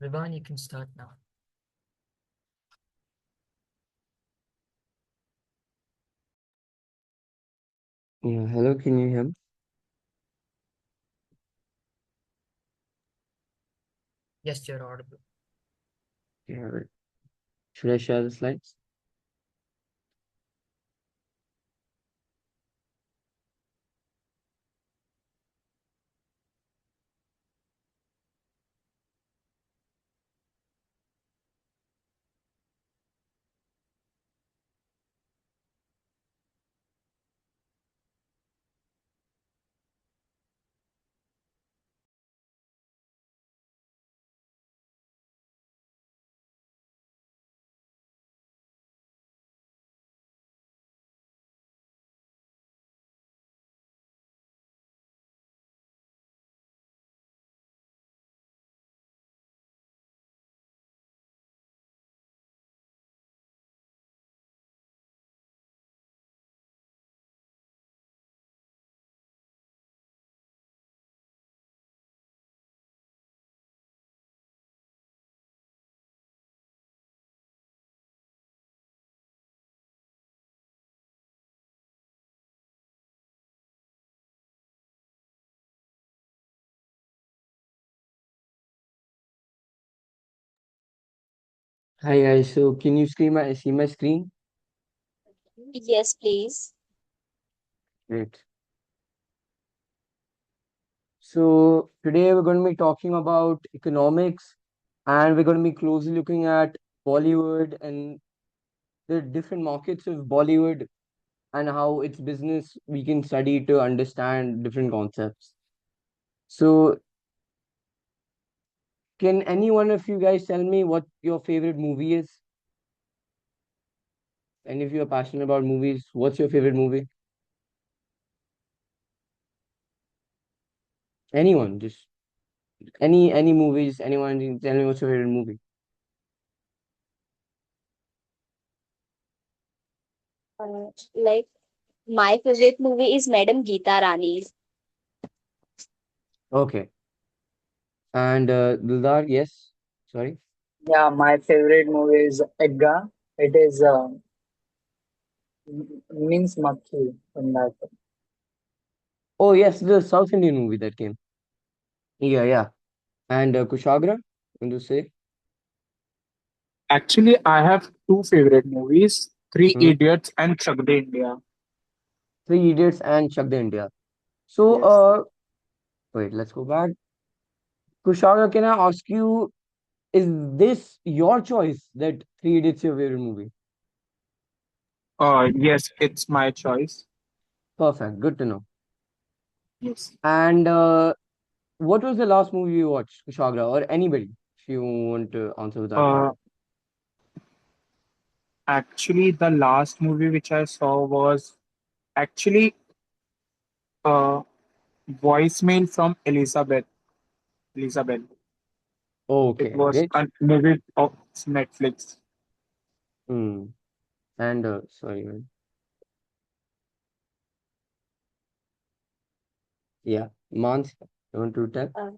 Vivaan, you can start now. Yeah, hello, can you hear me? Yes, you're audible. Yeah, right. Should I share the slides? Hi guys, so can you see my screen? Yes, please. Great. So today we're going to be talking about economics and we're going to be closely looking at Bollywood and the different markets of Bollywood and how its business we can study to understand different concepts. So can any one of you guys tell me what your favorite movie is? And if you're passionate about movies, what's your favorite movie? Anyone, just any movies, anyone can tell me what's your favorite movie. Like my favorite movie is Madam Geeta Rani. Okay. And Dildar, yes. Sorry. Yeah, my favorite movie is Edgar. It is means Makhi in that. Oh, yes, the South Indian movie that came. Yeah, yeah. And Kushagra, want to say? Actually, I have two favorite movies, Three Hmm? Idiots and Chak De India. Three Idiots and Chak De India. So, Yes. wait, let's go back. Kushagra, can I ask you, is this your choice that Three Idiots your favorite movie? Yes, it's my choice. Perfect. Good to know. Yes. And what was the last movie you watched, Kushagra, or anybody, if you want to answer with that part? Uh, Actually, the last movie which I saw was actually uh, Voicemail from Elizabeth. Elizabeth. It Okay, was great. a movie of Netflix. Hmm. And sorry, man. Yeah, Mans, you want to tell? Uh,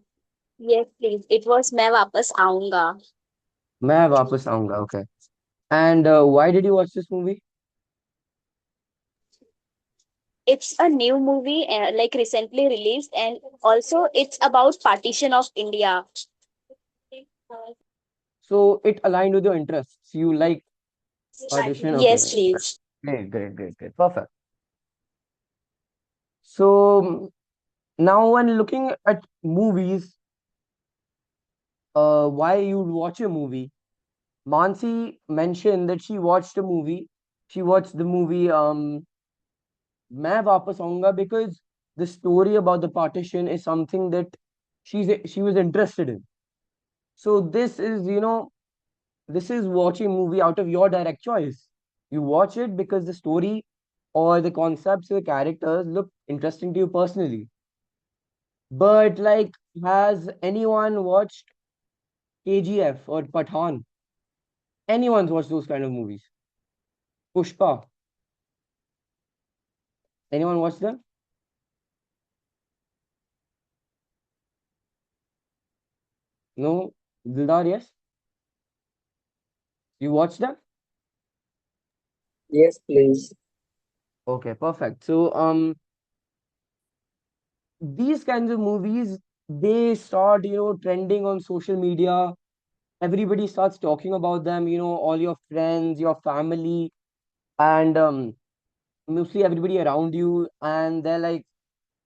yes, please. It was मैं वापस आऊंगा. मैं वापस आऊंगा. Okay. And why did you watch this movie? It's a new movie, like recently released, and also it's about partition of India. So it aligned with your interests. You like audition? Okay. Yes, please. Great, great, great, great. Perfect. So now when looking at movies, why you watch a movie? Mansi mentioned that she watched a movie. She watched the movie मैं वापस आऊंगा because the story about the partition is something that she was interested in. So this is, this is watching movie out of your direct choice. You watch it because the story or the concepts or the characters look interesting to you personally. But like, has anyone watched KGF or Pathan? Anyone's watched those kind of movies? Pushpa? Anyone watched them? No? Dildar, yes? You watched them? Yes, please. Okay, perfect. So these kinds of movies, they start, trending on social media. Everybody starts talking about them, all your friends, your family, and mostly everybody around you, and they're like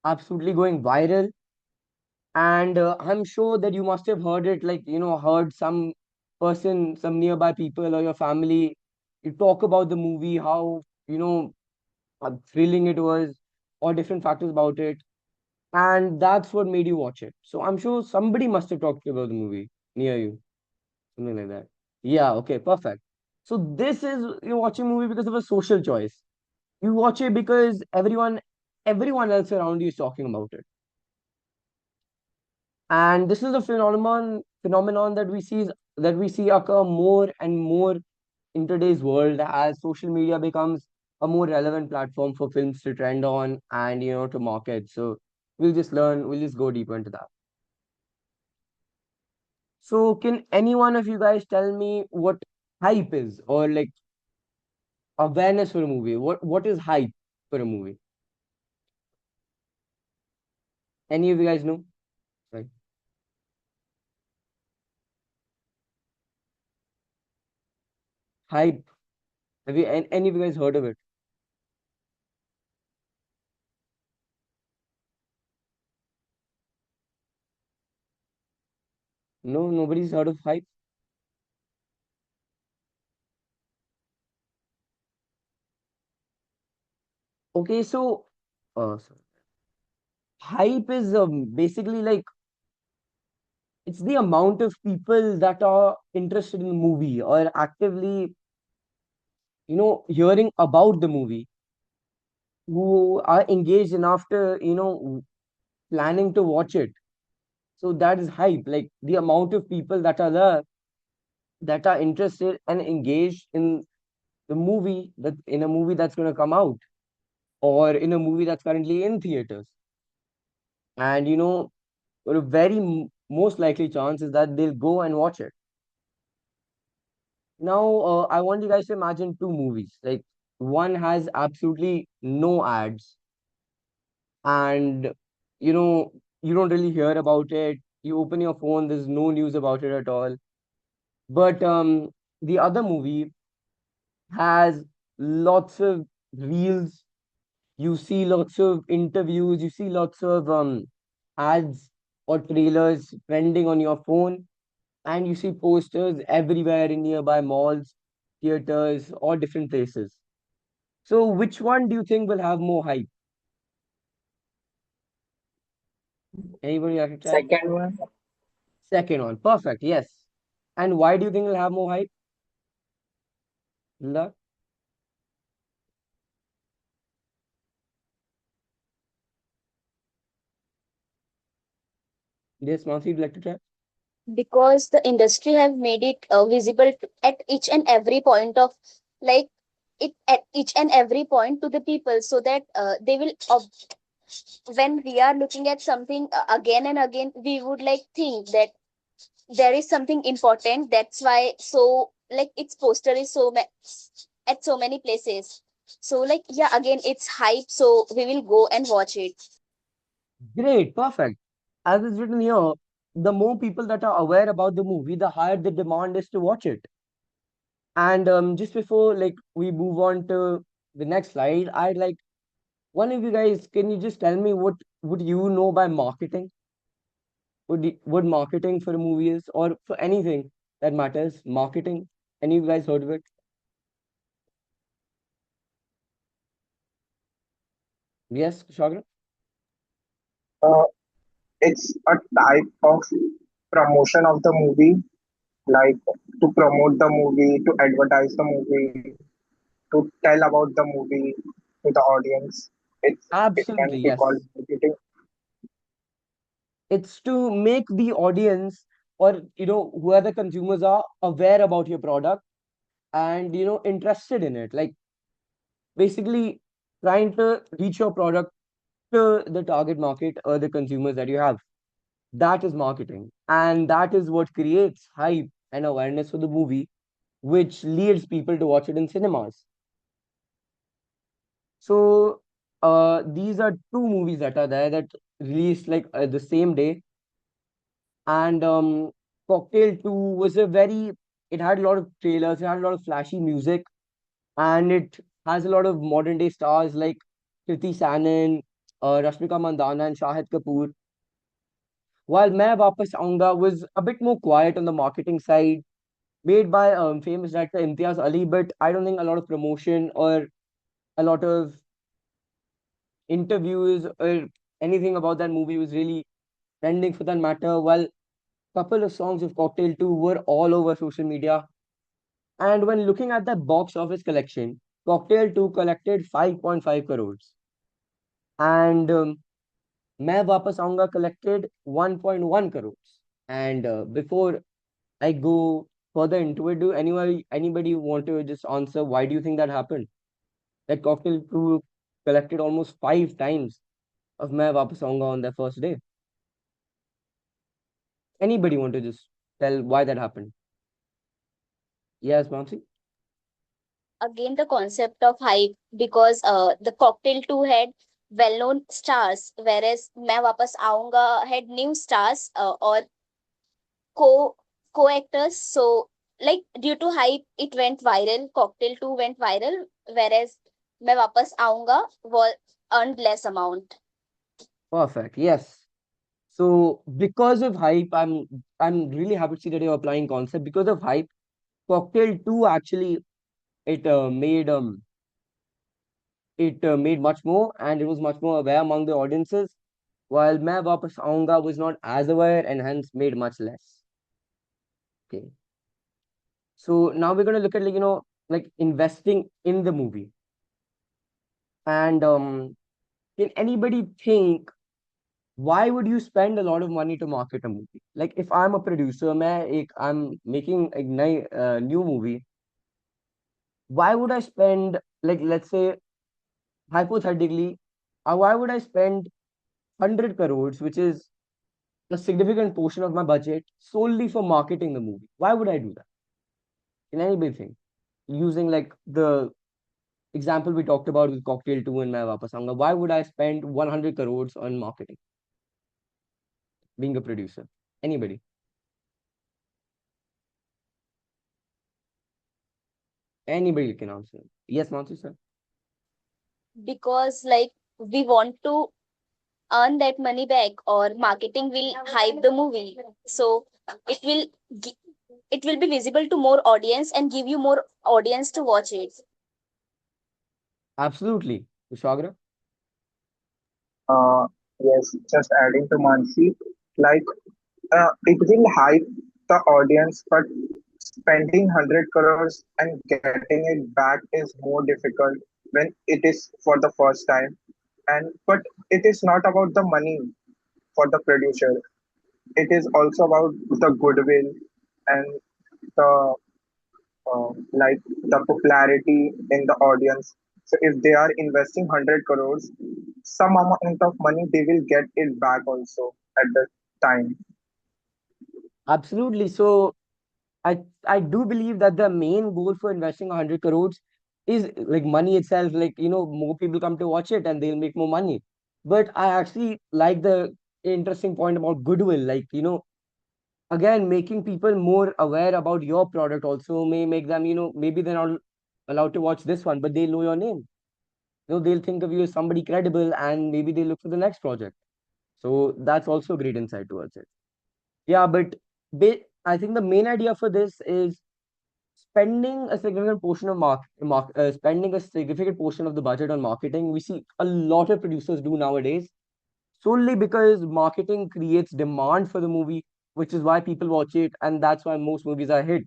absolutely going viral. And I'm sure that you must have heard it, like, heard some person, some nearby people or your family, you talk about the movie, how, thrilling it was, or different factors about it. And that's what made you watch it. So I'm sure somebody must have talked to you about the movie near you, something like that. Yeah, okay, perfect. So this is, you're watching a movie because of a social choice. You watch it because everyone else around you is talking about it. And this is a phenomenon that we see occur more and more in today's world as social media becomes a more relevant platform for films to trend on and to market. So we'll just go deeper into that. So can any one of you guys tell me what hype is, or like awareness for a movie? What is hype for a movie? Any of you guys know? Right. Hype. Have you any of you guys heard of it? No, nobody's heard of hype. Okay, so sorry. Hype is basically like it's the amount of people that are interested in the movie or actively, hearing about the movie, who are engaged enough to, planning to watch it. So that is hype, like the amount of people that are there that are interested and engaged in in a movie that's going to come out, or in a movie that's currently in theaters. And a very most likely chance is that they'll go and watch it. Now, I want you guys to imagine two movies. Like, one has absolutely no ads, and you don't really hear about it. You open your phone, there's no news about it at all. But the other movie has lots of reels. You see lots of interviews. You see lots of ads or trailers trending on your phone, and you see posters everywhere in nearby malls, theaters, or different places. So, which one do you think will have more hype? Anybody like to try? Second one, Second one, perfect. Yes. And why do you think it'll have more hype? Linda? Yes, Mansi, would you like to try? because the industry have made it visible at each and every point of, like, it at each and every point to the people, so that they will when we are looking at something again and again, we would like think that there is something important. That's why, so like its poster is at so many places. So like, yeah, again, it's hype, so we will go and watch it. Great, perfect. As is written here, the more people that are aware about the movie, the higher the demand is to watch it. And just before like we move on to the next slide, I'd like one of you guys, can you just tell me what would you know by marketing? What marketing for a movie is, or for anything that matters? Marketing. Any of you guys heard of it? Yes, Shagra? Uh, it's a type of promotion of the movie, like to promote the movie, to advertise the movie, to tell about the movie to the audience. It Absolutely, can be called yes. marketing. It's to make the audience, or whoever consumers are aware about your product, and interested in it, like basically trying to reach your product to the target market or the consumers that you have. That is marketing. And that is what creates hype and awareness for the movie, which leads people to watch it in cinemas. So these are two movies that are there that released like the same day. And Cocktail 2 was a very, it had a lot of trailers, it had a lot of flashy music, and it has a lot of modern day stars like Kriti Sanon, Rashmika Mandana, and Shahid Kapoor. While Main Vapas Aunga was a bit more quiet on the marketing side, made by famous director Imtiaz Ali, but I don't think a lot of promotion or a lot of interviews or anything about that movie was really trending for that matter. While couple of songs of Cocktail 2 were all over social media. And when looking at the box office collection, Cocktail 2 collected 5.5 crores. And Main Vapas Aunga collected 1.1 crores. And before I go further into it, do anybody want to just answer why do you think that happened? That Cocktail 2 collected almost five times of Main Vapas Aunga on their first day. Anybody want to just tell why that happened? Yes, Mamsi? Again, the concept of hype, because the Cocktail 2 had well-known stars, whereas Main Wapas Aunga had new stars, or co co-actors. So, like, due to hype, it went viral. Cocktail 2 went viral, whereas Main Wapas Aunga was earned less amount. Perfect. Yes. So because of hype, I'm really happy to see that you're applying concept. Because of hype, Cocktail 2 actually it made much more and it was much more aware among the audiences, while Main Vapas Aunga was not as aware and hence made much less. Okay. So now we're gonna look at like investing in the movie. And can anybody think why would you spend a lot of money to market a movie? Like if I'm a producer, I'm making a new movie, why would I spend, like, let's say hypothetically, why would I spend 100 crores, which is a significant portion of my budget, solely for marketing the movie? Why would I do that? Can anybody think? Using like the example we talked about with Cocktail 2 and Main Vapas Aunga, why would I spend 100 crores on marketing, being a producer? Anybody? Anybody can answer. Yes, Mansi sir. Because, like, we want to earn that money back, or marketing will hype the movie. So it will gi- it will be visible to more audience and give you more audience to watch it. Absolutely. Kushagra? Uh, yes, just adding to Mansi, like it will hype the audience, but spending 100 crores and getting it back is more difficult when it is for the first time. And but it is not about the money for the producer. It is also about the goodwill and the like the popularity in the audience. So if they are investing 100 crores, some amount of money they will get it back also at the time. Absolutely. So I do believe that the main goal for investing 100 crores is like money itself. Like, more people come to watch it and they'll make more money. But I actually like the interesting point about goodwill. Like, again, making people more aware about your product also may make them, maybe they're not allowed to watch this one, but they know your name. They'll think of you as somebody credible and maybe they look for the next project. So that's also a great insight towards it. Yeah, but I think the main idea for this is spending a significant portion of spending a significant portion of the budget on marketing. We see a lot of producers do nowadays solely because marketing creates demand for the movie, which is why people watch it, and that's why most movies are hit.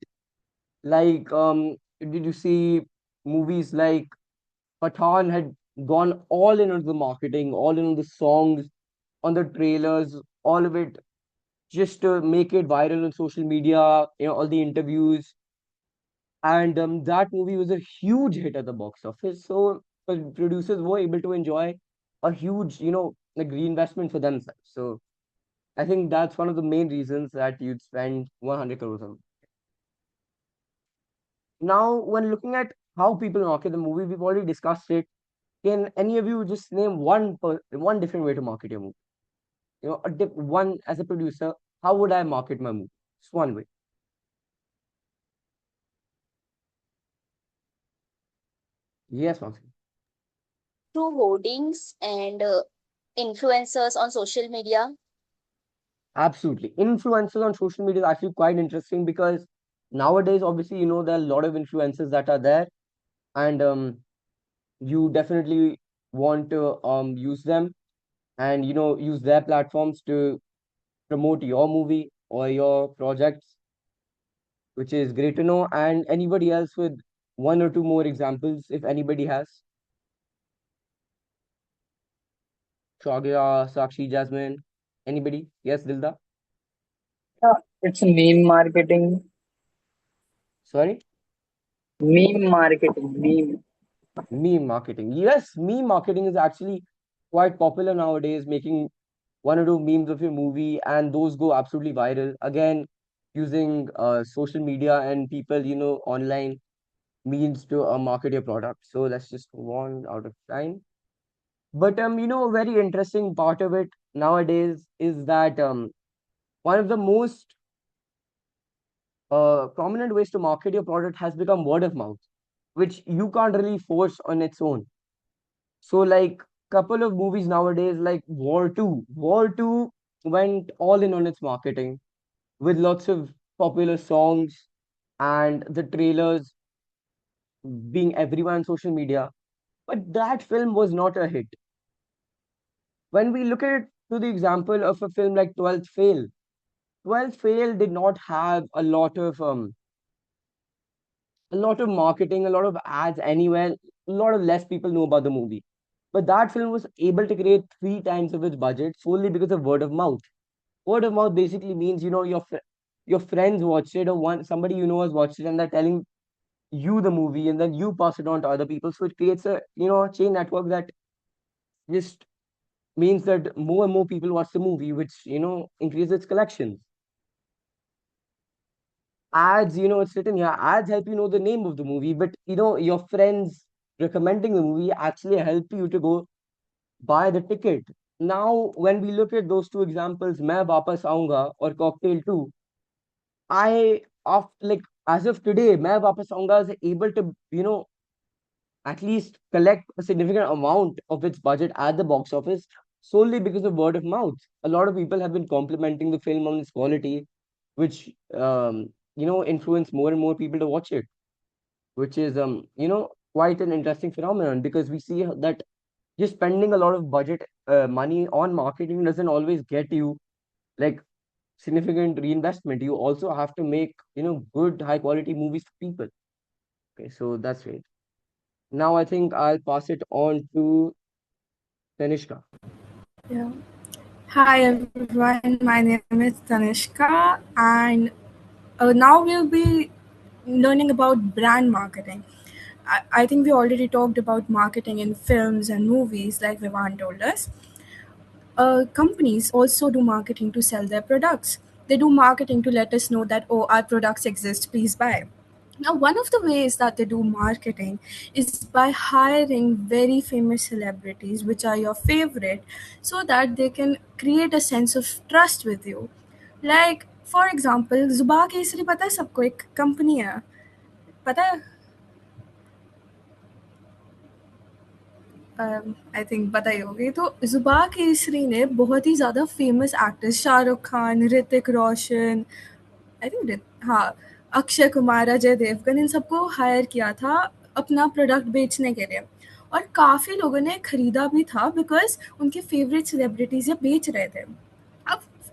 Like, did you see movies like Pathan had gone all in on the marketing, all in on the songs, on the trailers, all of it, just to make it viral on social media, all the interviews. And that movie was a huge hit at the box office. So producers were able to enjoy a huge, like reinvestment for themselves. So I think that's one of the main reasons that you'd spend 100 crores on. Now, when looking at how people market the movie, we've already discussed it. Can any of you just name one different way to market your movie? You know, one as a producer, how would I market my movie? Just one way. Yes, Maxim. Through hoardings and influencers on social media. Absolutely. Influencers on social media is actually quite interesting because nowadays, obviously, there are a lot of influencers that are there, and you definitely want to use them and use their platforms to promote your movie or your projects, which is great to know. And anybody else with one or two more examples, if anybody has? Shagya, Sakshi, Jasmine, anybody? Yes, Dilda? Yeah, it's meme marketing. Sorry? Meme marketing. Meme. Meme marketing. Yes, meme marketing is actually quite popular nowadays, making one or two memes of your movie, and those go absolutely viral. Again, using social media and people, online means to market your product. So let's just move on out of time. But a very interesting part of it nowadays is that one of the most prominent ways to market your product has become word of mouth, which you can't really force on its own. So like couple of movies nowadays like War 2 went all in on its marketing with lots of popular songs and the trailers being everywhere on social media. But that film was not a hit. When we look at it to the example of a film like 12th Fail, 12th Fail did not have a lot of marketing, a lot of ads anywhere, a lot of less people know about the movie. But that film was able to create three times of its budget solely because of word of mouth. Word of mouth basically means your friends watched it, or somebody has watched it, and they're telling you the movie, and then you pass it on to other people. So it creates a chain network that just means that more and more people watch the movie, which increases its collections. Ads, it's written here, ads help you know the name of the movie, but your friends recommending the movie actually help you to go buy the ticket. Now when we look at those two examples, Main Vapas Aunga or Cocktail 2, I of like as of today, Main Vapas Aunga is able to at least collect a significant amount of its budget at the box office solely because of word of mouth. A lot of people have been complimenting the film on its quality, which influence more and more people to watch it, which is quite an interesting phenomenon because we see that just spending a lot of budget money on marketing doesn't always get you like significant reinvestment. You also have to make good high quality movies for people. Okay, so that's great. Now I think I'll pass it on to Tanishka. Yeah. Hi everyone, my name is Tanishka, and now we'll be learning about brand marketing. I think we already talked about marketing in films and movies, like Vivaan told us. Companies also do marketing to sell their products. They do marketing to let us know that, oh, our products exist, please buy. Now, one of the ways that they do marketing is by hiring very famous celebrities, which are your favorite, so that they can create a sense of trust with you. Like, for example, Zuba Kesari पता है सबको एक company है पता है I think पता ही होगी तो जुबा केसरी ने बहुत ही ज़्यादा famous actors Shahrukh Khan Hrithik Roshan I think हाँ अक्षय कुमार अजय देवगन इन सबको हायर किया था अपना प्रोडक्ट बेचने के लिए और काफ़ी लोगों ने खरीदा भी था बिकॉज उनके फेवरेट सेलिब्रिटीज़ ये बेच रहे थे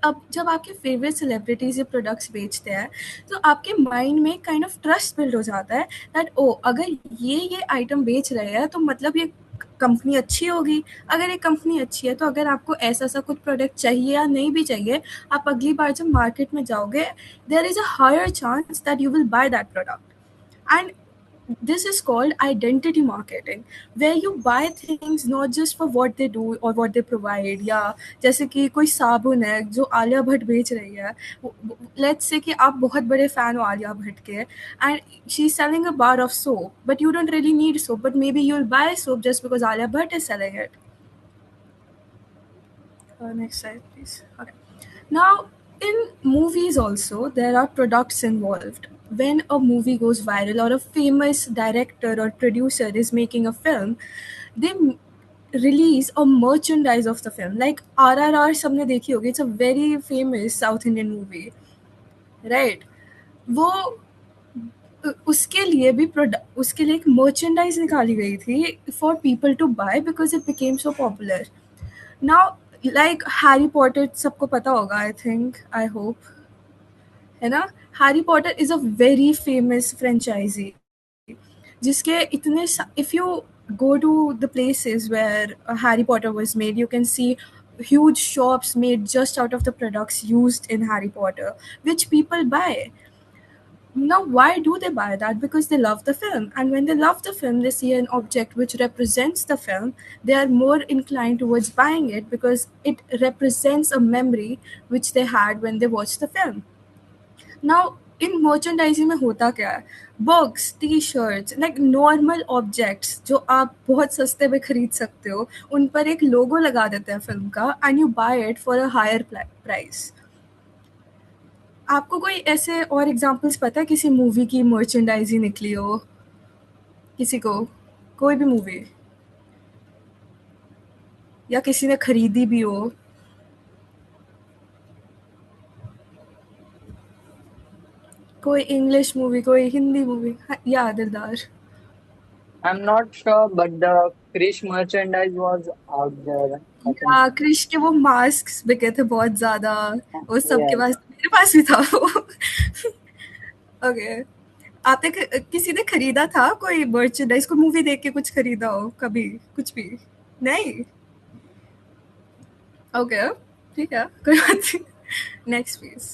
अब जब आपके फेवरेट सेलिब्रिटीज़ ये प्रोडक्ट्स बेचते हैं तो आपके माइंड में काइंड ऑफ ट्रस्ट बिल्ड हो जाता है दैट ओ अगर ये आइटम बेच रहे हैं तो मतलब ये कंपनी अच्छी होगी अगर ये कंपनी अच्छी है तो अगर आपको ऐसा कुछ प्रोडक्ट चाहिए या नहीं भी चाहिए आप अगली बार जब मार्केट में जाओगे there is a higher chance that you will buy that product and this is called identity marketing, where you buy things not just for what they do or what they provide. या जैसे कि कोई साबुन है जो आलिया भट्ट बेच रही है, लेट्स से कि आप बहुत बड़े फैन हो आलिया भट्ट के, and she is selling a bar of soap, but you don't really need soap, but may be you will bye soap just because Alia Bhatt is selling it. Next slide, please. Okay. Now, in movies also, there are products involved. When a movie goes viral or a famous director or producer is making a film, they release a merchandise of the film. Like RRR, सबने देखी होगी. It's a very famous South Indian movie, right? वो उसके लिए भी उसके लिए एक merchandise निकाली गई थी for people to buy because it became so popular. Now, like Harry Potter, सबको पता होगा, I think, I hope, है ना? Harry Potter is a very famous franchisee. जिसके इतने, if you go to the places where Harry Potter was made, you can see huge shops made just out of the products used in Harry Potter, which people buy. Now, why do they buy that? Because they love the film. And when they love the film, they see an object which represents the film, they are more inclined towards buying it because it represents a memory which they had when they watched the film. Now, in merchandising में होता क्या है? Books, T-shirts, like normal objects जो आप बहुत सस्ते में खरीद सकते हो, उन पर एक लोगो लगा देते हैं फिल्म का, and you buy it for a higher price. आपको कोई ऐसे और एग्जांपल्स पता है किसी मूवी की मर्चेंडाइजिंग निकली हो? किसी को कोई भी मूवी, या किसी ने खरीदी भी हो? कोई इंग्लिश मूवी, कोई हिंदी मूवी? या दिलदार? I'm not sure, but the Krish merchandise was out there, I think. या क्रिश के वो मास्क बिके थे बहुत ज्यादा, वो सबके Yes. पास, मेरे पास भी था वो. ओके. आपने किसी ने खरीदा था कोई मर्चेंडाइज को, मूवी देख के कुछ खरीदा हो कभी? कुछ भी नहीं? ओके, ठीक है, कोई बात नहीं. Next please.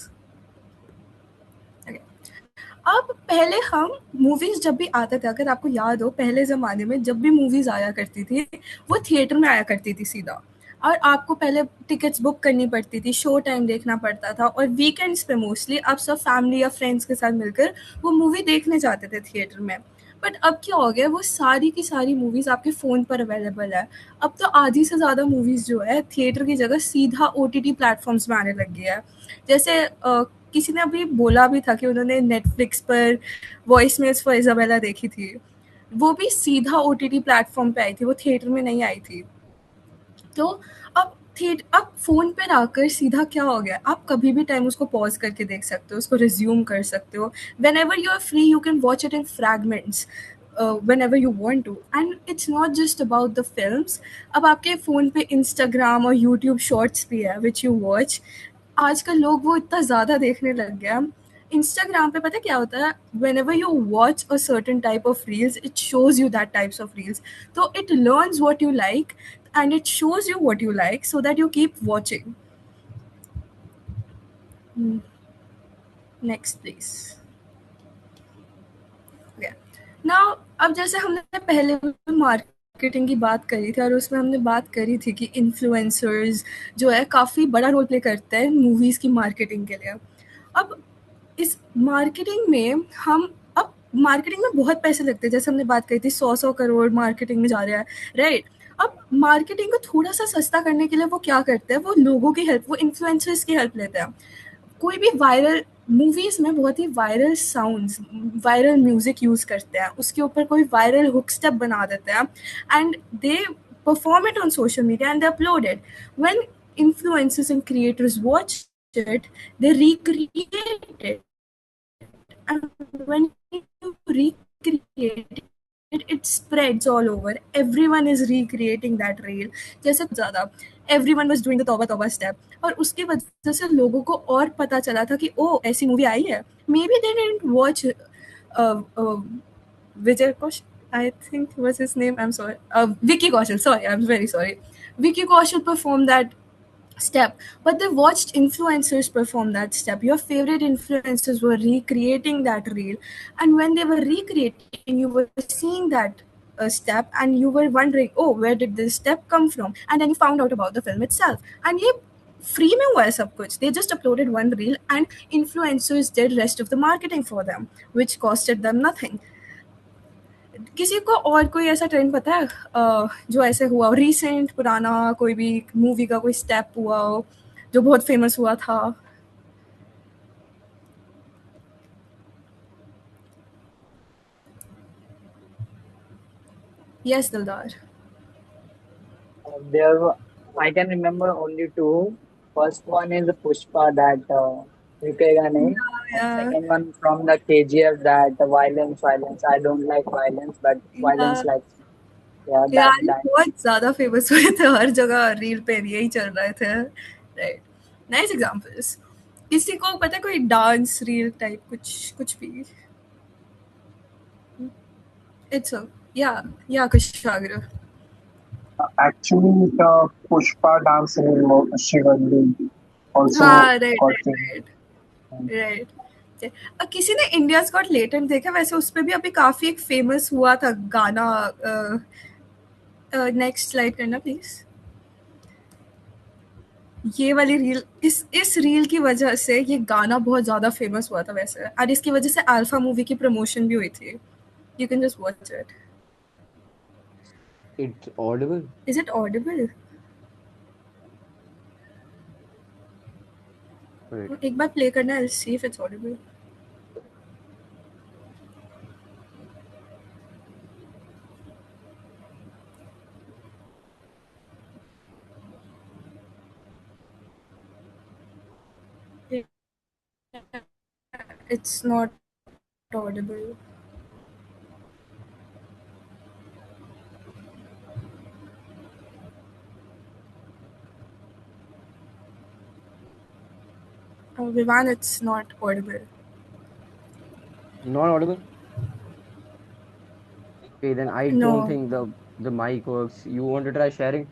अब पहले हम मूवीज जब भी आते थे, अगर आपको याद हो, पहले ज़माने में जब भी मूवीज आया करती थी वो थिएटर में आया करती थी सीधा, और आपको पहले टिकट्स बुक करनी पड़ती थी, शो टाइम देखना पड़ता था, और वीकेंड्स पे मोस्टली आप सब फैमिली या फ्रेंड्स के साथ मिलकर वो मूवी देखने जाते थे थिएटर में. बट अब क्या हो गया, वो सारी की सारी मूवीज़ आपके फ़ोन पर अवेलेबल है. अब तो आधी से ज़्यादा मूवीज़ जो है थिएटर की जगह सीधा OTT प्लेटफॉर्म्स में आने लग गया है. जैसे किसी ने अभी बोला भी था कि उन्होंने नेटफ्लिक्स पर वॉइस मेल्स फॉर इजाबेला देखी थी, वो भी सीधा OTT प्लेटफॉर्म पे आई थी, वो थिएटर में नहीं आई थी. तो अब फ़ोन पर आकर सीधा क्या हो गया, आप कभी भी टाइम उसको पॉज करके देख सकते हो, उसको रिज्यूम कर सकते हो. Whenever you are free you can watch it in fragments whenever you want to, and it's not just about the films. अब आपके फ़ोन पे इंस्टाग्राम और यूट्यूब शॉर्ट्स भी है विच यू वॉच. आजकल लोग वो इतना ज़्यादा देखने लग गया. इंस्टाग्राम पे पता है क्या होता है, whenever you watch a certain type of reels, it shows you that types of reels. So it learns what you like and it shows you what you like so that you keep watching. Next please. Okay. Now, अब जैसे हमने पहले marketing की बात करी थी और उसमें हमने बात करी थी कि इन्फ्लुएंसर्स जो है काफ़ी बड़ा रोल प्ले करते हैं मूवीज़ की मार्केटिंग के लिए. अब इस मार्केटिंग में अब मार्केटिंग में बहुत पैसे लगते हैं, जैसे हमने बात करी थी 100 करोड़ मार्केटिंग में जा रहा है, राइट? अब मार्केटिंग को थोड़ा सा सस्ता करने के लिए वो क्या करते हैं, वो लोगों की हेल्प, वो इन्फ्लुएंसर्स की हेल्प लेते हैं. कोई भी वायरल मूवीज में बहुत ही viral sounds, viral music use करते हैं, उसके ऊपर कोई वायरल हुक स्टेप बना देते हैं and they perform it on social media and they upload it. When influencers and creators watch it, they recreate it, and when you recreate it, it spreads all over. Everyone is recreating that reel. जैसे ज़्यादा everyone was doing the तौबा तौबा step, और उसकी वजह से लोगों को और पता चला था कि ओ ऐसी मूवी आई है. Maybe they didn't watch Vijay Kaushal, I think was his name, I'm sorry, Vicky Kaushal, sorry, I'm very sorry. Vicky Kaushal performed that step, but they watched influencers perform that step. Your favorite influencers were recreating that reel, and when they were recreating, you were seeing that step, and you were wondering, oh, where did this step come from? And then you found out about the film itself. And ये free में हुआ है सब कुछ. They just uploaded one reel, and influencers did rest of the marketing for them, which costed them nothing. किसी को और कोई ऐसा ट्रेंड पता है जो ऐसे हुआ हो, रिसेंट पुराना कोई भी मूवी का कोई स्टेप हुआ हो जो बहुत फेमस हुआ था? यस दिलदार. There, I can remember only two. First one is the Pushpa that Rukega Nahi, and Yeah, second one from the KGF that the violence, violence. I don't like violence, but yeah, violence likes me. Yeah, that यार ये that. बहुत ज्यादा famous हुए थे, हर जगह reel पे यही चल रहे थे. Right, nice examples. किसी को पता है कोई डांस रील टाइप कुछ कुछ भी? इट्स या कुशाग्र. Actually, the Pushpa dance in Shivalli also हाँ, right got famous. Right right. किसी ने इंडियाज गॉट लेटेंट देखा? वैसे उस पे भी अभी काफी एक फेमस हुआ था गाना. नेक्स्ट स्लाइड करना प्लीज. ये वाली रील, इस रील की वजह से ये गाना बहुत ज्यादा फेमस हुआ था वैसे, और इसकी वजह से अल्फा मूवी की प्रमोशन भी हुई थी. You can just watch it. It's audible. Is it Audible? Wait. एक बार प्ले करना, I will see if it's Audible. It's not audible. Vivaan, it's not audible. Not audible. Okay, then I don't No. think the mic works. You want to try sharing?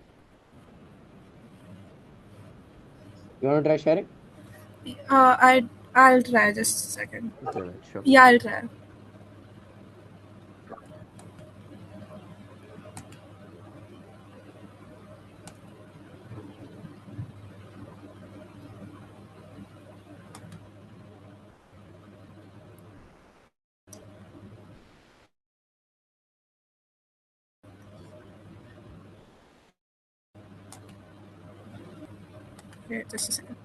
You want to try sharing? I'll try just a second. Okay, right, sure. Yeah, I'll try. Okay, just a second.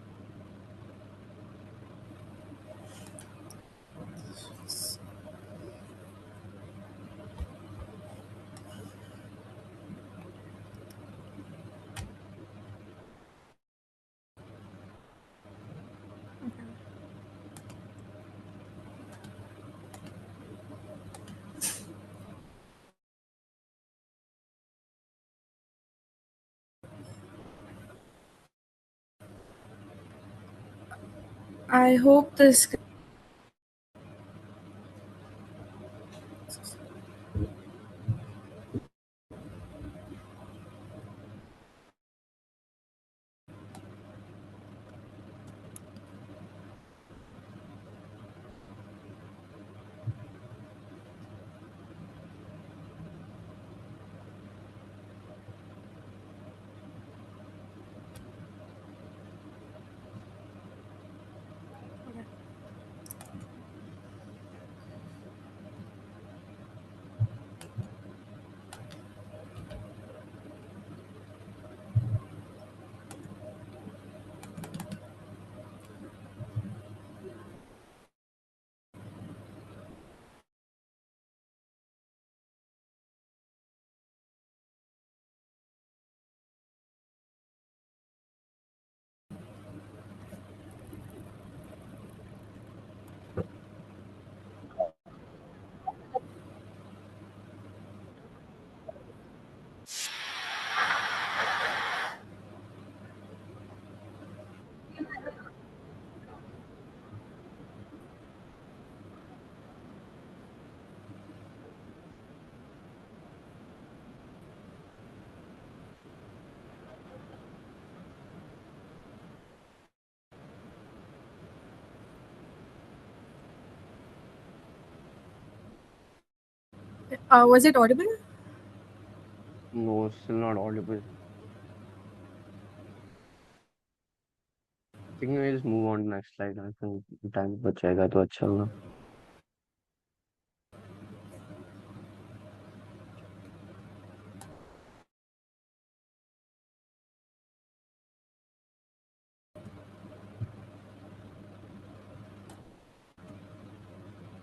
I hope this. Was it audible? No, still not audible. I think we just move on to next slide. I think time बचेगा तो अच्छा होगा.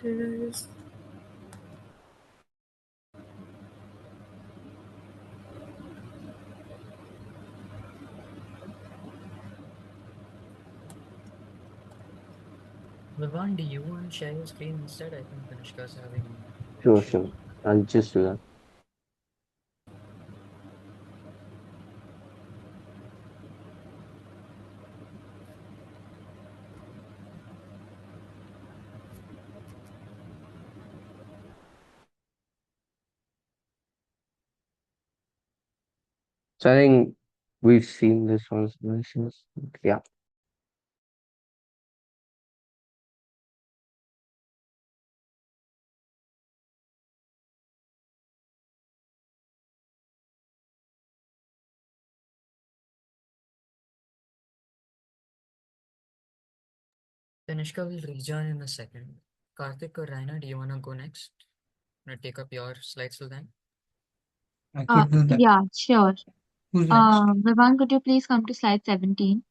Did I just... Vivaan, do you want to share your screen instead? I think Tanishka's having an Sure, issue. sure. I'll just do that. So I think we've seen this one. Yeah. Tanishka will rejoin in a second. Kartik or Raina, do you want to go next? Want to take up your slides till then? I could do that. Yeah, sure. Who's next? Vivaan, could you please come to slide 17?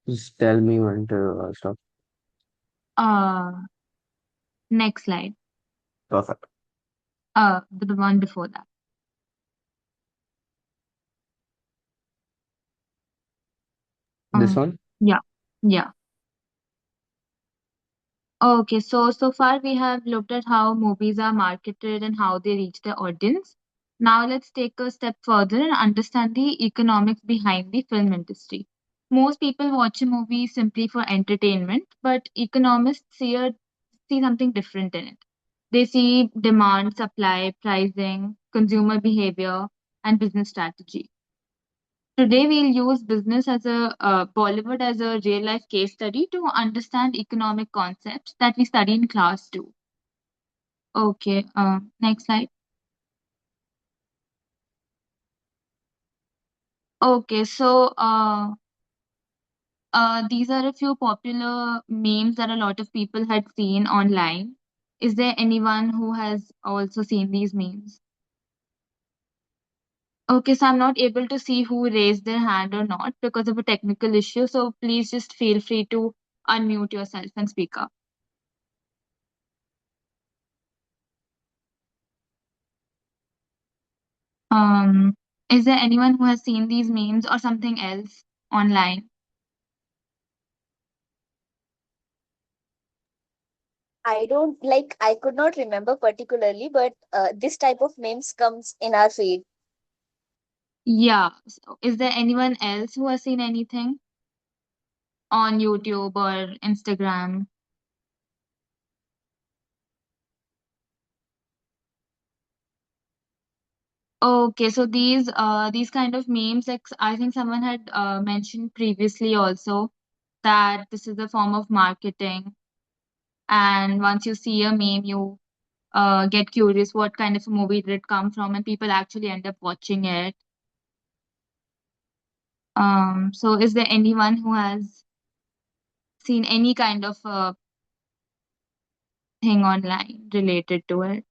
Just tell me when to stop. Uh, Next slide. Perfect. The one before that. This Uh, one? yeah, yeah. Okay, so far we have looked at how movies are marketed and how they reach their audience. Now let's take a step further and understand the economics behind the film industry. Most people watch a movie simply for entertainment, but economists see something different in it. They see demand, supply, pricing, consumer behavior, and business strategy. Today, we'll use business as a Bollywood as a real life case study to understand economic concepts that we study in class too. Okay, next slide. Okay, these are a few popular memes that a lot of people had seen online. Is there anyone who has also seen these memes? Okay, so I'm not able to see who raised their hand or not because of a technical issue. So please just feel free to unmute yourself and speak up. Um, is there anyone who has seen these memes or something else online? I could not remember particularly, but this type of memes comes in our feed. Yeah. So is there anyone else who has seen anything on YouTube or Instagram? Okay, so these kind of memes, like I think someone had mentioned previously also that this is a form of marketing, and once you see a meme, you get curious what kind of a movie did it come from, and people actually end up watching it. So is there anyone who has seen any kind of thing online related to it?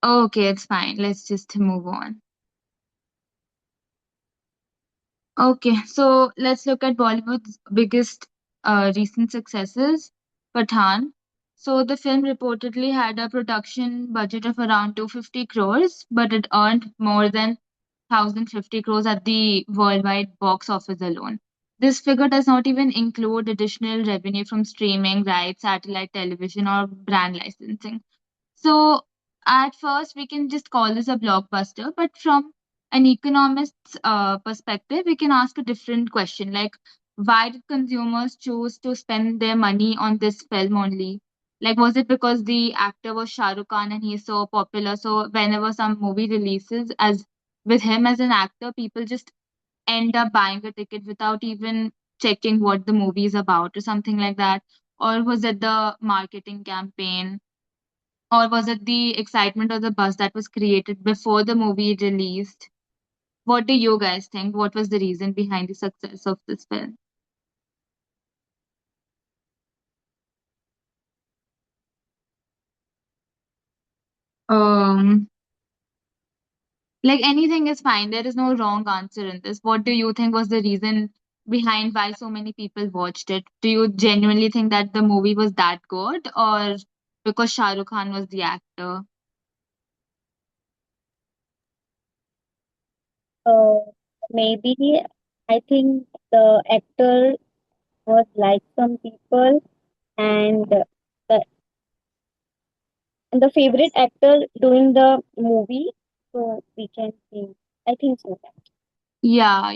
Okay, it's fine. Let's just move on. Okay, so let's look at Bollywood's biggest recent successes, Pathan. So the film reportedly had a production budget of around 250 crores, but it earned more than 1,050 crores at the worldwide box office alone. This figure does not even include additional revenue from streaming rights, satellite television, or brand licensing. So at first, we can just call this a blockbuster, but from an economist's perspective, we can ask a different question like, why did consumers choose to spend their money on this film only? Like, was it because the actor was Shah Rukh Khan and he's so popular? So, whenever some movie releases, as with him as an actor, people just end up buying a ticket without even checking what the movie is about or something like that? Or was it the marketing campaign? Or was it the excitement or the buzz that was created before the movie released? What do you guys think? What was the reason behind the success of this film? Um, like anything is fine. There is no wrong answer in this. What do you think was the reason behind why so many people watched it? Do you genuinely think that the movie was that good, or because Shah Rukh Khan was the actor? Uh, Maybe I think the actor was like some people, and the favorite actor doing the movie. So we can see. I think so. Yeah,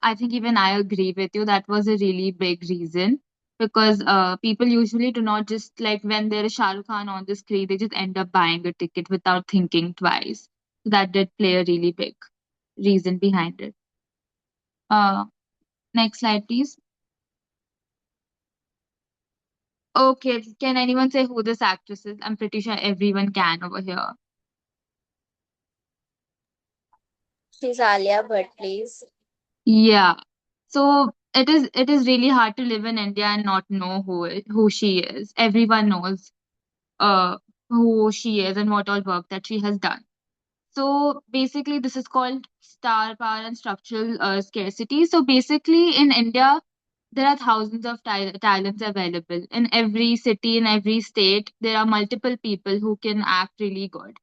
I think even I agree with you. That was a really big reason because people usually do not just like when there is Shah Rukh Khan on the screen, they just end up buying a ticket without thinking twice. So that did play a really big reason behind it. Uh, Next slide, please. Okay, can anyone say who this actress is? I'm pretty sure everyone can over here. She's Alia Bhatt, please. Yeah. So it is really hard to live in India and not know who she is. Everyone knows uh who she is and what all work that she has done. So basically, this is called star power and structural scarcity. So basically, in India, there are thousands of talents available. In every city, in every state, there are multiple people who can act really good.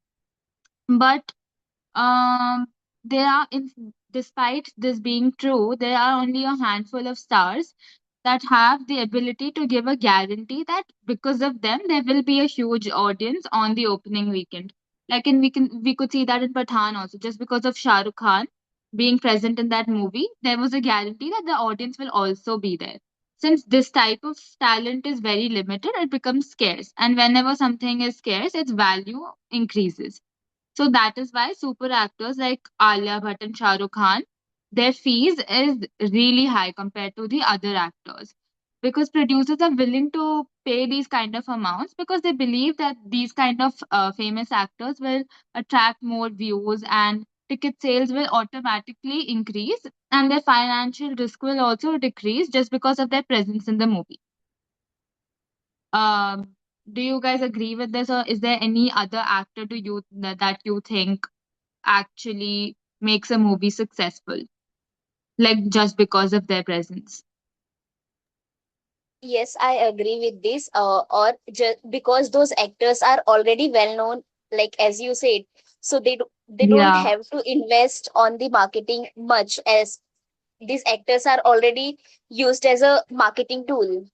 But there are, despite this being true, there are only a handful of stars that have the ability to give a guarantee that because of them, there will be a huge audience on the opening weekend. Like we could see that in Pathan also, just because of Shah Rukh Khan being present in that movie, there was a guarantee that the audience will also be there. Since this type of talent is very limited, it becomes scarce. And whenever something is scarce, its value increases. So that is why super actors like Alia Bhatt and Shah Rukh Khan, their fees is really high compared to the other actors. Because producers are willing to pay these kind of amounts because they believe that these kind of famous actors will attract more views and ticket sales will automatically increase and their financial risk will also decrease just because of their presence in the movie. Um, do you guys agree with this, or is there any other actor do you that you think actually makes a movie successful, like just because of their presence? Yes, I agree with this. Or just because those actors are already well known, like as you said, so they don't Yeah, have to invest on the marketing much, as these actors are already used as a marketing tool.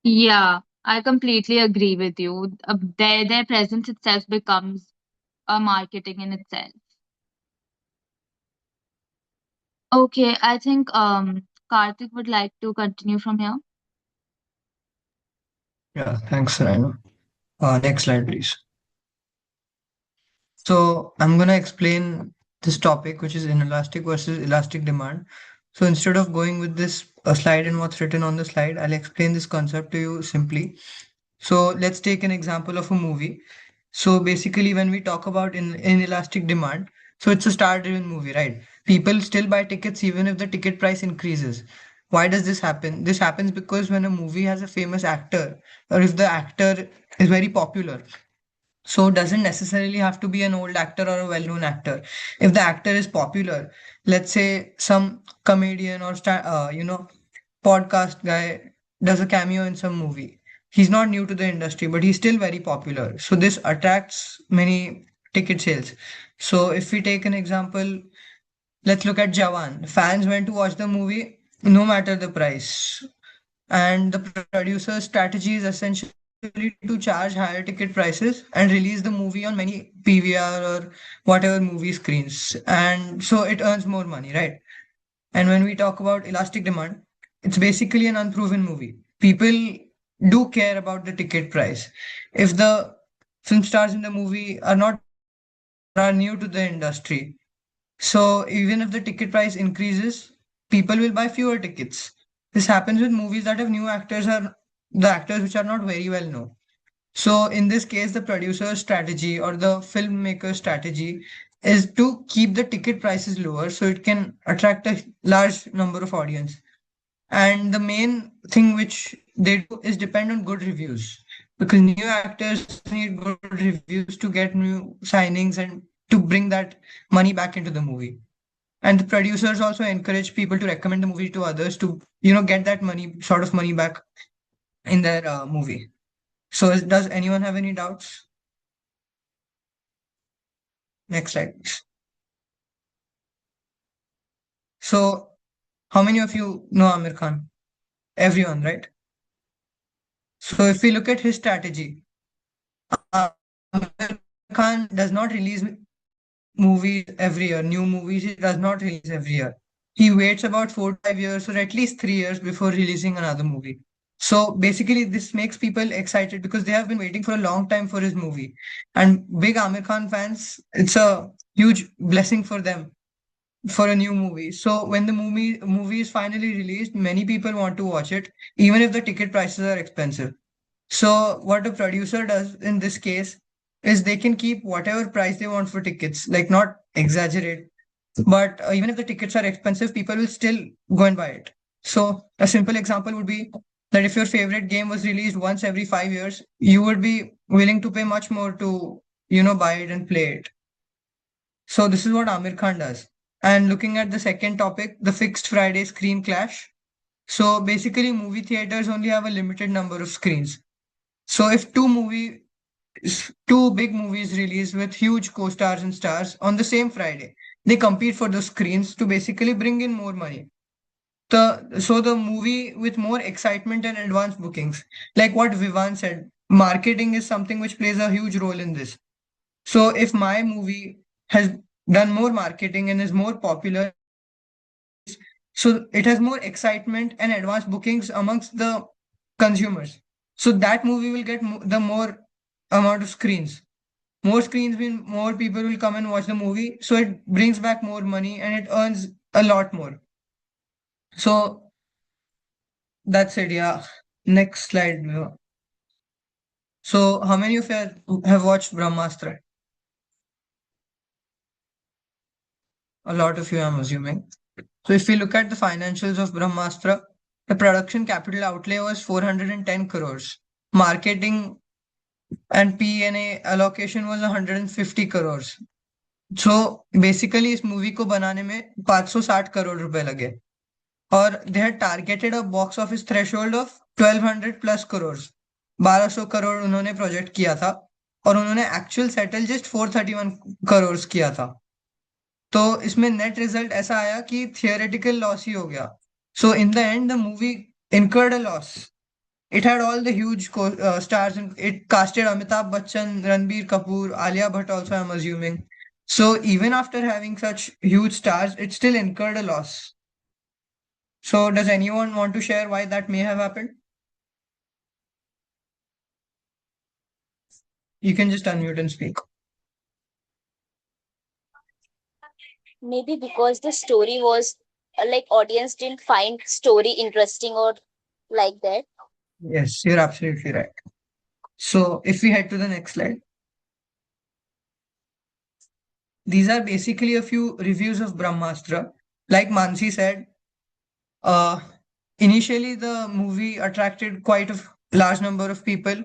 yeah, I completely agree with you. Their presence itself becomes a marketing in itself. Okay, I think Karthik would like to continue from here. Yeah, thanks, Rhino. Next slide, please. So I'm gonna explain this topic, which is inelastic versus elastic demand. So instead of going with this slide and what's written on the slide, I'll explain this concept to you simply. So let's take an example of a movie. So basically, when we talk about inelastic demand, so it's a star-driven movie, right? People still buy tickets even if the ticket price increases. Why does this happen? This happens because when a movie has a famous actor, or if the actor is very popular, so it doesn't necessarily have to be an old actor or a well-known actor. If the actor is popular, let's say some comedian or podcast guy does a cameo in some movie. He's not new to the industry, but he's still very popular. So this attracts many ticket sales. So if we take an example, let's look at Jawan. Fans went to watch the movie no matter the price. And the producer's strategy is essentially to charge higher ticket prices and release the movie on many PVR or whatever movie screens. And so it earns more money, right? And when we talk about elastic demand, it's basically an unproven movie. People do care about the ticket price. If the film stars in the movie are not famous or are new to the industry, So even if the ticket price increases, people will buy fewer tickets. This happens with movies that have new actors or the actors which are not very well known. So in this case, the producer's strategy or the filmmaker's strategy is to keep the ticket prices lower so it can attract a large number of audience. And the main thing which they do is depend on good reviews because new actors need good reviews to get new signings and to bring that money back into the movie. And the producers also encourage people to recommend the movie to others to, get that money, sort of money back in their movie. So does anyone have any doubts? Next slide, please. So how many of you know Amir Khan? Everyone, right? So if we look at his strategy, Amir Khan does not release movies every year, new movies he does not release every year. He waits about 4 to 5 years or at least 3 years before releasing another movie. So basically, this makes people excited because they have been waiting for a long time for his movie. And big Amir Khan fans, it's a huge blessing for them for a new movie. So when the movie is finally released, many people want to watch it, even if the ticket prices are expensive. So what a producer does in this case is they can keep whatever price they want for tickets, like not exaggerate, but even if the tickets are expensive, people will still go and buy it. So a simple example would be that if your favorite game was released once every 5 years, you would be willing to pay much more to, buy it and play it. So this is what Amir Khan does. And looking at the second topic, the fixed Friday screen clash. So basically, movie theaters only have a limited number of screens. So if two big movies release with huge co-stars and stars on the same Friday, they compete for the screens to basically bring in more money. So the movie with more excitement and advanced bookings, like what Vivaan said, marketing is something which plays a huge role in this. So if my movie has done more marketing and is more popular, so it has more excitement and advanced bookings amongst the consumers. So that movie will get the more amount of screens. More screens mean more people will come and watch the movie. So it brings back more money and it earns a lot more. So that's it. Yeah. Next slide. So how many of you have watched Brahmastra? A lot of you, I'm assuming. So if we look at the financials of Brahmastra, the production capital outlay was 410 crores. Marketing and P&A allocation was 150 crores. So basically इस movie को बनाने में 560 करोड़ रुपए लगे और they had targeted a box office threshold of 1200 plus crores. 1200 crore उन्होंने project किया था और उन्होंने एक्चुअल सेटल जस्ट 431 करोड़ किया था. तो इसमें नेट रिजल्ट ऐसा आया कि थियोरेटिकल लॉस ही हो गया. So in the end the movie incurred a loss. It had all the huge stars and it casted Amitabh Bachchan, Ranbir Kapoor, Alia Bhatt also, I'm assuming. So even after having such huge stars, it still incurred a loss. So does anyone want to share why that may have happened? You can just unmute and speak. Maybe because the story was like audience didn't find story interesting or like that. Yes, you're absolutely right. So if we head to the next slide. These are basically a few reviews of Brahmastra. Like Mansi said, uh, initially the movie attracted quite a large number of people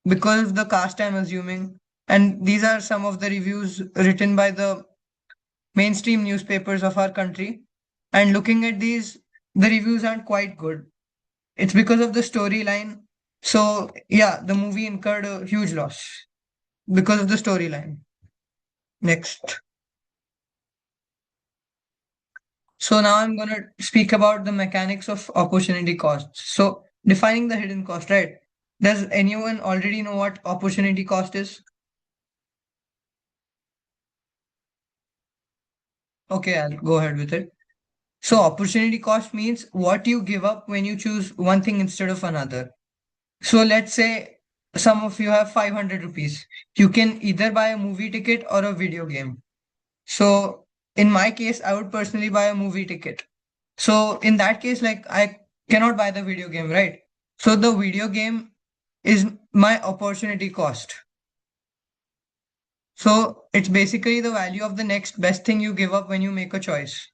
because of the cast, I'm assuming. And these are some of the reviews written by the mainstream newspapers of our country. And looking at these, the reviews aren't quite good. It's because of the storyline. So, yeah, the movie incurred a huge loss because of the storyline. Next. So now I'm going to speak about the mechanics of opportunity costs. So defining the hidden cost, right? Does anyone already know what opportunity cost is? Okay, I'll go ahead with it. So opportunity cost means what you give up when you choose one thing instead of another. So let's say some of you have 500 rupees. You can either buy a movie ticket or a video game. So in my case, I would personally buy a movie ticket. So in that case, like I cannot buy the video game, right? So the video game is my opportunity cost. So it's basically the value of the next best thing you give up when you make a choice.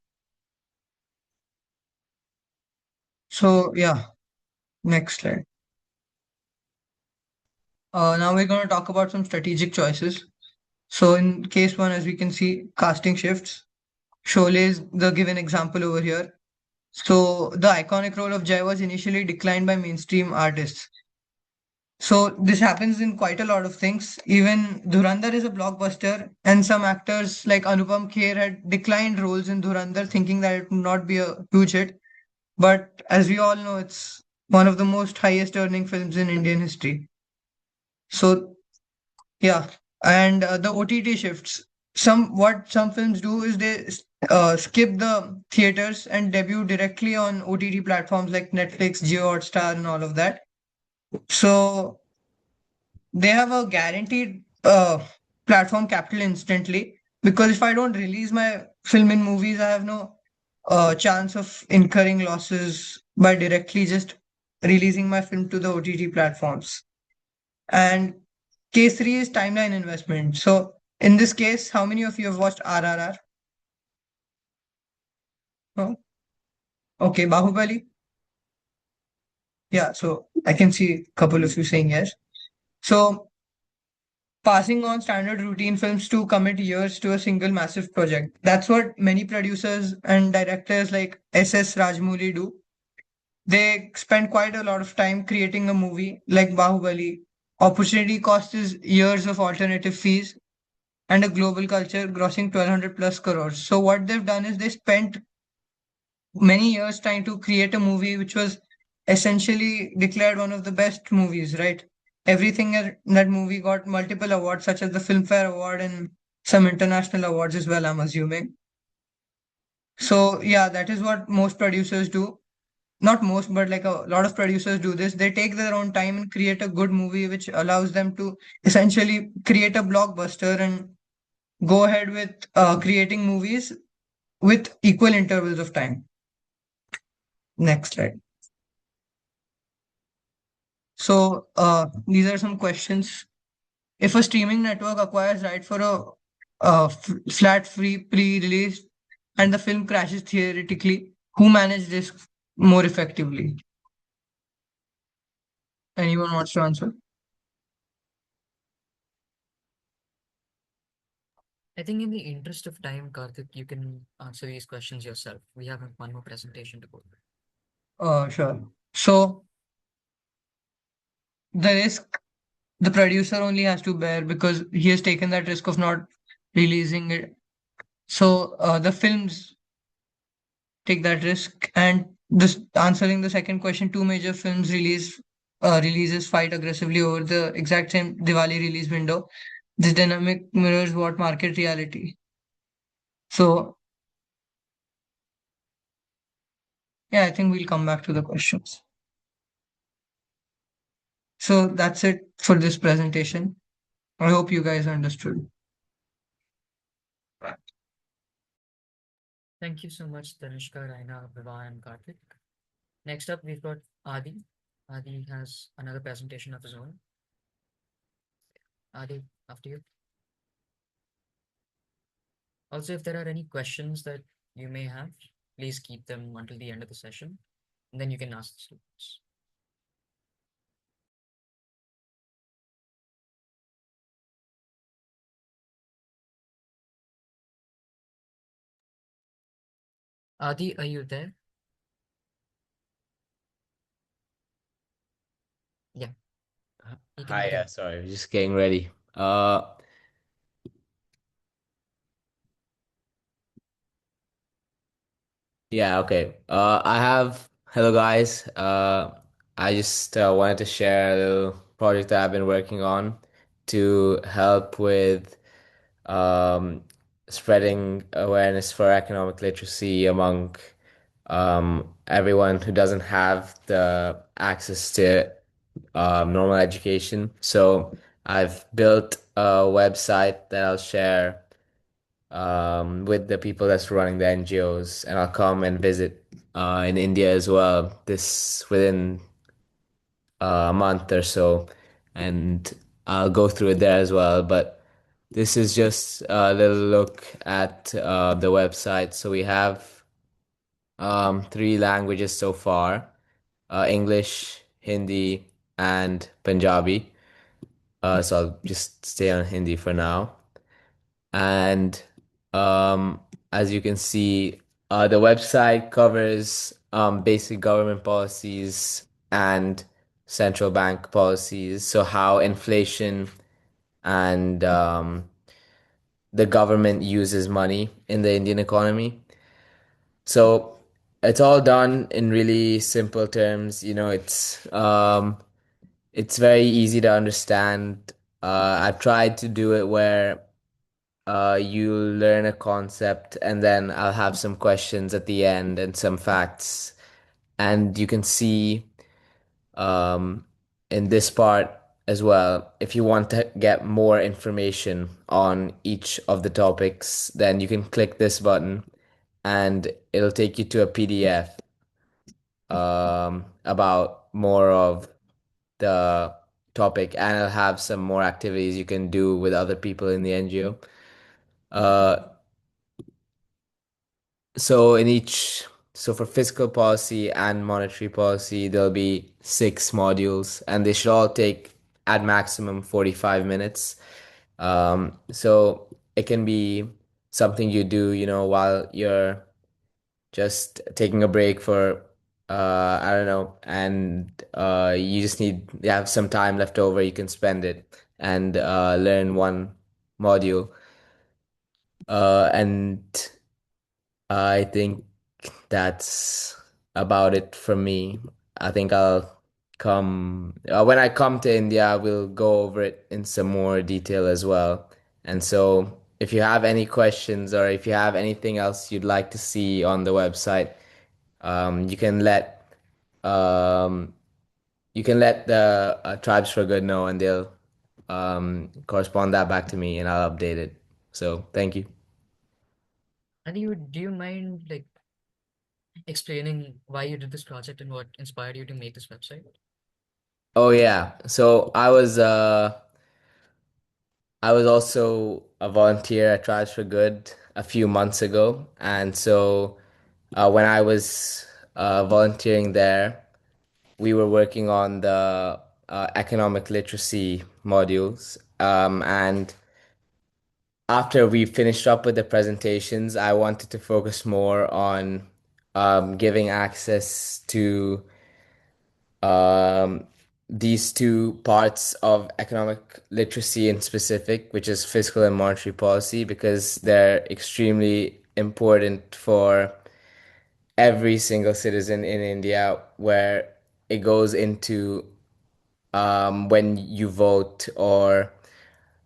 So yeah, next slide. Now we're going to talk about some strategic choices. So in case one, as we can see, casting shifts. Sholay is the given example over here. So the iconic role of Jai was initially declined by mainstream artists. So this happens in quite a lot of things. Even Dhurandhar is a blockbuster, and some actors like Anupam Kher had declined roles in Dhurandhar, thinking that it would not be a huge hit. But as we all know, it's one of the most highest earning films in Indian history. So yeah, and the OTT shifts. Some films do is they skip the theaters and debut directly on OTT platforms like Netflix, Jio Hotstar, and all of that. So they have a guaranteed platform capital instantly, because if I don't release my film in movies, I have no chance of incurring losses by directly just releasing my film to the OTT platforms. And case three is timeline investment. So in this case, how many of you have watched RRR? Oh, okay, Bahubali. Yeah, so I can see a couple of you saying yes. So passing on standard routine films to commit years to a single massive project. That's what many producers and directors like SS Rajamouli do. They spend quite a lot of time creating a movie like Bahubali. Opportunity cost is years of alternative fees and a global culture grossing 1200 plus crores. So what they've done is they spent many years trying to create a movie which was essentially declared one of the best movies, right? Everything in that movie got multiple awards, such as the Filmfare Award and some international awards as well, I'm assuming. So, yeah, that is what most producers do. Not most, but like a lot of producers do this. They take their own time and create a good movie, which allows them to essentially create a blockbuster and go ahead with creating movies with equal intervals of time. Next slide. So these are some questions. If a streaming network acquires right for a flat free pre-release and the film crashes theoretically, who managed this more effectively? Anyone wants to answer? I think in the interest of time, Karthik, you can answer these questions yourself. We have one more presentation to go through. Sure. So the risk the producer only has to bear because he has taken that risk of not releasing it. So the films take that risk. And this answering the second question, two major films releases fight aggressively over the exact same Diwali release window. This dynamic mirrors what market reality. So yeah, I think we'll come back to the questions. So that's it for this presentation. I hope you guys understood. Thank you so much, Tanishka, Raina, Vivaan, and Karthik. Next up, we've got Adi. Adi has another presentation of his own. Adi, after you. Also, if there are any questions that you may have, please keep them until the end of the session, and then you can ask the students. Adi, are you there? Yeah. You can Hi, begin. sorry, just getting ready. Yeah, okay. Hello guys. I just wanted to share a little project that I've been working on to help with um, spreading awareness for economic literacy among everyone who doesn't have the access to normal education. So I've built a website that I'll share with the people that's running the NGOs, and I'll come and visit in India as well this within a month or so, and I'll go through it there as well. But this is just a little look at the website. So we have three languages so far: English, Hindi, and Punjabi. So I'll just stay on Hindi for now. And um, as you can see, the website covers basic government policies and central bank policies. So how inflation and the government uses money in the Indian economy. So it's all done in really simple terms. It's very easy to understand. I've tried to do it where you learn a concept and then I'll have some questions at the end and some facts. And you can see um, in this part as well, if you want to get more information on each of the topics, then you can click this button and it'll take you to a PDF about more of the topic, and it'll have some more activities you can do with other people in the NGO. Uh, so for fiscal policy and monetary policy, there'll be 6 modules, and they should all take at maximum 45 minutes. So it can be something you do, while you're just taking a break for, I don't know, and you have some time left over, you can spend it and learn one module. And I think that's about it from me. I think I'll come when I come to India, we'll go over it in some more detail as well. And so, if you have any questions or if you have anything else you'd like to see on the website, you can um, let the Tribes for Good know, and they'll correspond that back to me, and I'll update it. So, thank you. And do you mind like explaining why you did this project and what inspired you to make this website? Oh yeah. So I was also a volunteer at Tribes for Good a few months ago, and so when I was volunteering there, we were working on the economic literacy modules, and after we finished up with the presentations, I wanted to focus more on giving access to um, these two parts of economic literacy in specific, which is fiscal and monetary policy, because they're extremely important for every single citizen in India, where it goes into when you vote, or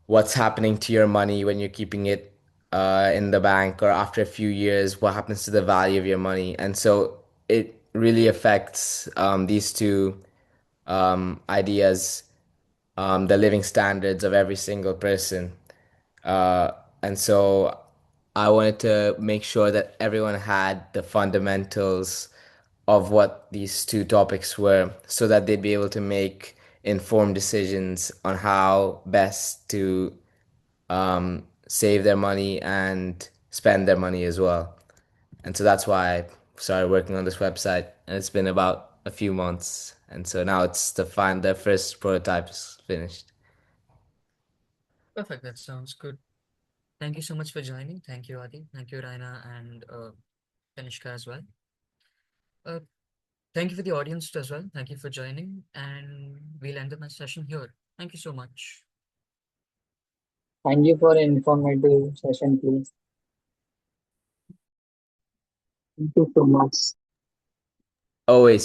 what's happening to your money when you're keeping it in the bank, or after a few years, what happens to the value of your money. And so it really affects these two ideas, the living standards of every single person. Uh, and so I wanted to make sure that everyone had the fundamentals of what these two topics were, so that they'd be able to make informed decisions on how best to save their money and spend their money as well. And so that's why I started working on this website, and it's been about a few months. And so now it's the first prototype is finished. Perfect. That sounds good. Thank you so much for joining. Thank you, Adi. Thank you, Raina and Kanishka as well. Uh, Thank you for the audience as well. Thank you for joining, and we'll end the session here. Thank you so much. Thank you for informative session, please. Thank you so much. Oh, wait.